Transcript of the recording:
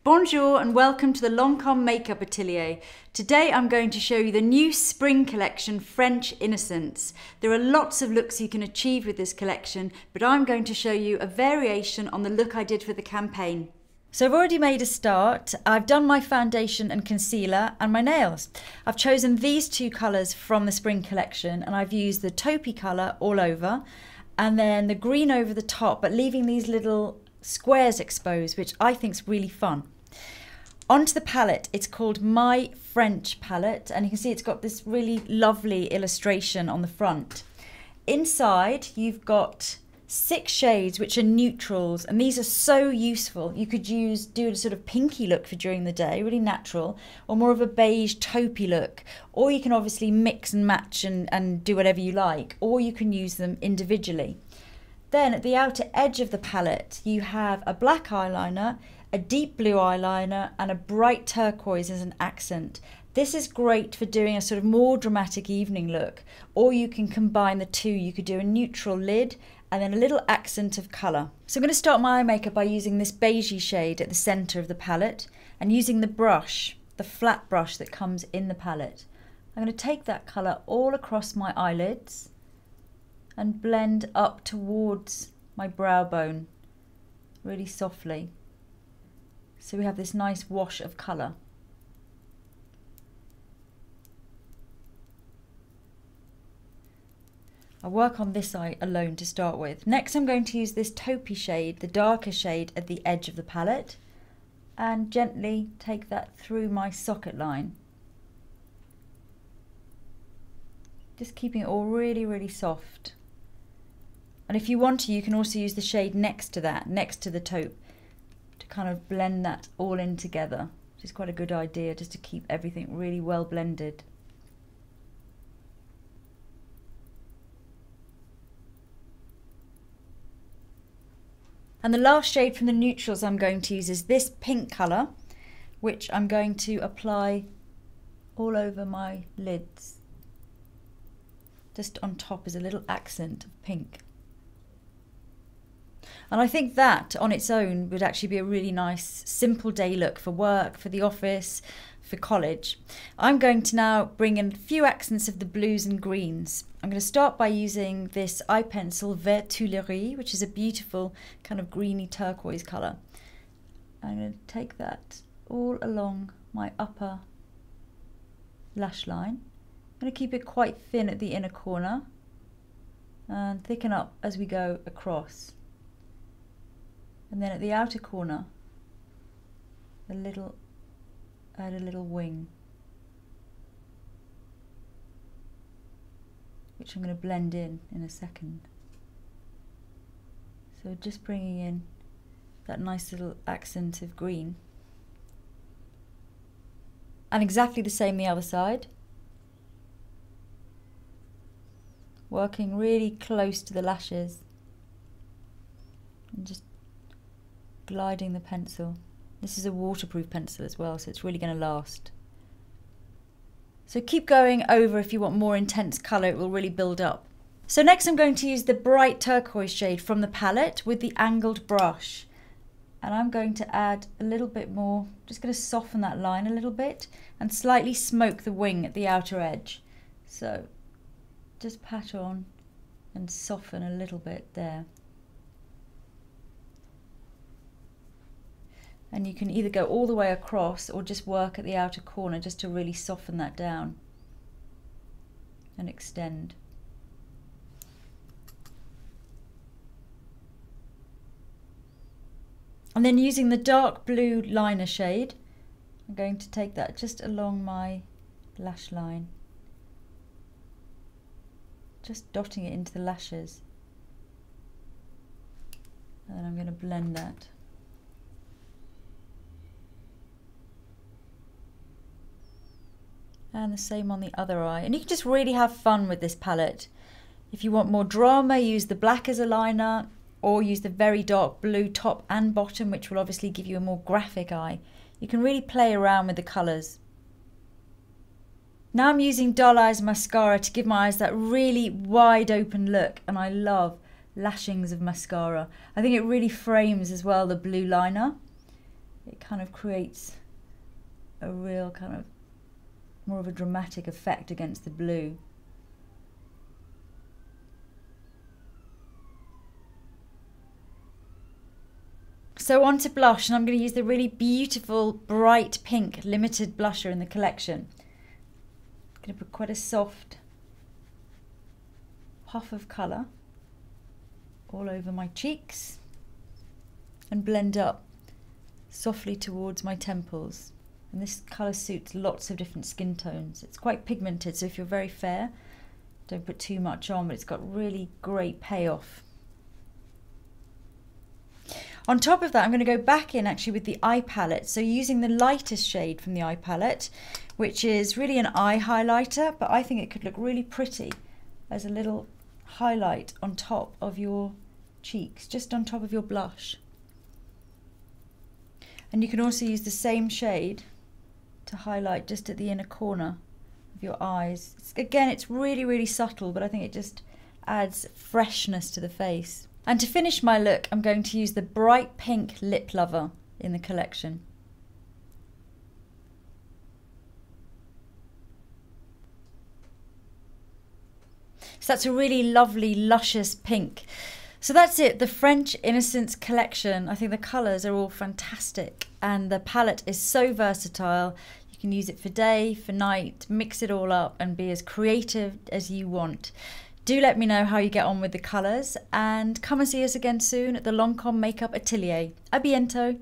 Bonjour and welcome to the Lancome Makeup Atelier. Today I'm going to show you the new spring collection, French Innocence. There are lots of looks you can achieve with this collection, but I'm going to show you a variation on the look I did for the campaign. So I've already made a start. I've done my foundation and concealer and my nails. I've chosen these two colours from the spring collection and I've used the taupey colour all over and then the green over the top, but leaving these little squares exposed, which I think is really fun. Onto the palette, it's called My French palette, and you can see it's got this really lovely illustration on the front. Inside, you've got 6 shades which are neutrals, and these are so useful. You could do a sort of pinky look for during the day, really natural, or more of a beige taupey look, or you can obviously mix and match and do whatever you like, or you can use them individually. Then at the outer edge of the palette, you have a black eyeliner, a deep blue eyeliner and a bright turquoise as an accent. This is great for doing a sort of more dramatic evening look, or you can combine the two. You could do a neutral lid and then a little accent of colour. So I'm going to start my eye makeup by using this beigey shade at the centre of the palette and using the brush, the flat brush that comes in the palette. I'm going to take that colour all across my eyelids and blend up towards my brow bone really softly. So we have this nice wash of colour. I'll work on this eye alone to start with. Next I'm going to use this taupey shade, the darker shade at the edge of the palette, and gently take that through my socket line. Just keeping it all really, really soft. And if you want to, you can also use the shade next to that, next to the taupe, to kind of blend that all in together, which is quite a good idea, just to keep everything really well blended. And the last shade from the neutrals I'm going to use is this pink colour, which I'm going to apply all over my lids. Just on top is a little accent of pink. And I think that on its own would actually be a really nice simple day look for work, for the office, for college. I'm going to now bring in a few accents of the blues and greens. I'm going to start by using this eye pencil Vert Tuileries, which is a beautiful kind of greeny turquoise colour. I'm going to take that all along my upper lash line. I'm going to keep it quite thin at the inner corner and thicken up as we go across. And then at the outer corner, add a little wing, which I'm going to blend in a second. So just bringing in that nice little accent of green. And exactly the same the other side. Working really close to the lashes and just gliding the pencil. This is a waterproof pencil as well, so it's really going to last. So keep going over if you want more intense colour, it will really build up. So next I'm going to use the bright turquoise shade from the palette with the angled brush. And I'm going to add a little bit more, just going to soften that line a little bit and slightly smoke the wing at the outer edge. So just pat on and soften a little bit there. And you can either go all the way across or just work at the outer corner just to really soften that down and extend. And then using the dark blue liner shade, I'm going to take that just along my lash line, just dotting it into the lashes. And then I'm going to blend that. And the same on the other eye. And you can just really have fun with this palette. If you want more drama, use the black as a liner, or use the very dark blue top and bottom, which will obviously give you a more graphic eye. You can really play around with the colours. Now I'm using Doll Eyes mascara to give my eyes that really wide open look, and I love lashings of mascara. I think it really frames as well the blue liner. it kind of creates a real kind of more of a dramatic effect against the blue. So on to blush, and I'm going to use the really beautiful bright pink limited blusher in the collection. I'm going to put quite a soft puff of colour all over my cheeks and blend up softly towards my temples. And this colour suits lots of different skin tones. It's quite pigmented, so if you're very fair, don't put too much on, but it's got really great payoff. On top of that, I'm going to go back in actually with the eye palette. So using the lightest shade from the eye palette, which is really an eye highlighter, but I think it could look really pretty as a little highlight on top of your cheeks, just on top of your blush. And you can also use the same shade to highlight just at the inner corner of your eyes. Again, it's really, really subtle, but I think it just adds freshness to the face. And to finish my look, I'm going to use the bright pink lip lover in the collection. So that's a really lovely, luscious pink. So that's it, the French Innocence collection. I think the colours are all fantastic and the palette is so versatile. You can use it for day, for night, mix it all up and be as creative as you want. Do let me know how you get on with the colours and come and see us again soon at the Lancome Makeup Atelier. A bientôt!